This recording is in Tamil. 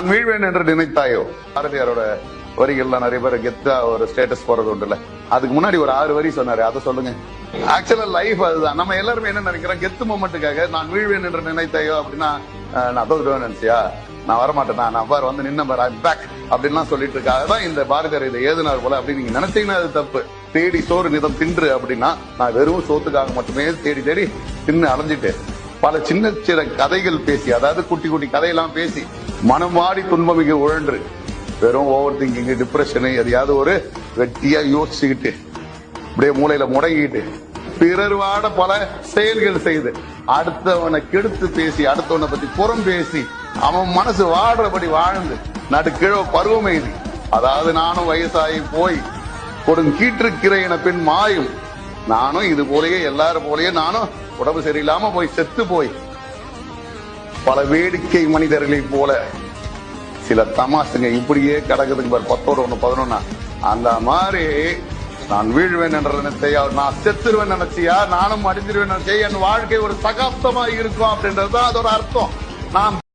நான் வீழ்வேன் என்று நினைத்தாயோ பாரதியாரோட வரிகள்லாம் நிறைய பேர் கெத்தா ஒரு ஸ்டேட்டஸ் போறது உண்டு இல்ல. அதுக்கு முன்னாடி ஒரு 6 வரி சொன்னாரு, அதை சொல்லுங்க. ஆக்சுவலா லைஃப் அதுதான். நம்ம எல்லாருமே என்ன நினைக்கிறோம், கெத்து மொமெண்ட்டுக்காக நான் வீழ்வேன் என்று நினைத்தாயோ அப்படின்னா நான் தோத்துடுவேன் நினைச்சியா, நான் வரமாட்டேன், நான் பார் வந்து நின்ன பார் ஐ பேக் அப்படின்லாம் சொல்லிட்டு இருக்காங்க தான் இந்த பாரதியார் இதை ஏதுனார் போல. அப்படி நீங்க நினைச்சீங்கன்னா அது தப்பு. தேடி சோறு நிதம் தின்று அப்படின்னா நான் வெறும் சோத்துக்காக மட்டுமே தேடி தேடி தின்னு அலைஞ்சிட்டு பல சின்ன சின்ன கதைகள் பேசி, அதாவது குட்டி குட்டி கதையெல்லாம் பேசி மனம் வாடி துன்பமிகு உழன்று வெறும் ஓவர் திங்கிங் டிப்ரெஷனு எதையாவது ஒரு வெட்டியா யோசிச்சுக்கிட்டு அப்படியே மூளையில முடங்கிட்டு பிறர் வாட பல செயல்கள் செய்து அடுத்தவனை கெடுத்து பேசி அடுத்தவனை பத்தி புறம் பேசி அவன் மனசு வாடுறபடி வாழ்ந்து நடுக்கிழ பருவமே இது. அதாவது நானும் வயசாகி போய் கொடுங்கீற்றுக்கிற என பின் மாயும் நானும் இது போலயே எல்லாரும் போலயே நானும் உடம்பு சரியில்லாம போய் செத்து போய் பல வேடிக்கை மனிதர்களை போல சில தமாசுங்க இப்படியே கிடக்குதுங்க பாரு, 10 1 11 அந்த மாதிரி நான் வீழ்வேன் என்ற நினைச்சையா, நான் செத்துருவேன் நினைச்சியா, நானும் அடிஞ்சிருவேன் நினைச்சையா, என் வாழ்க்கை ஒரு சகாப்தமா இருக்கும் அப்படின்றதுதான் அதோட அர்த்தம். நான்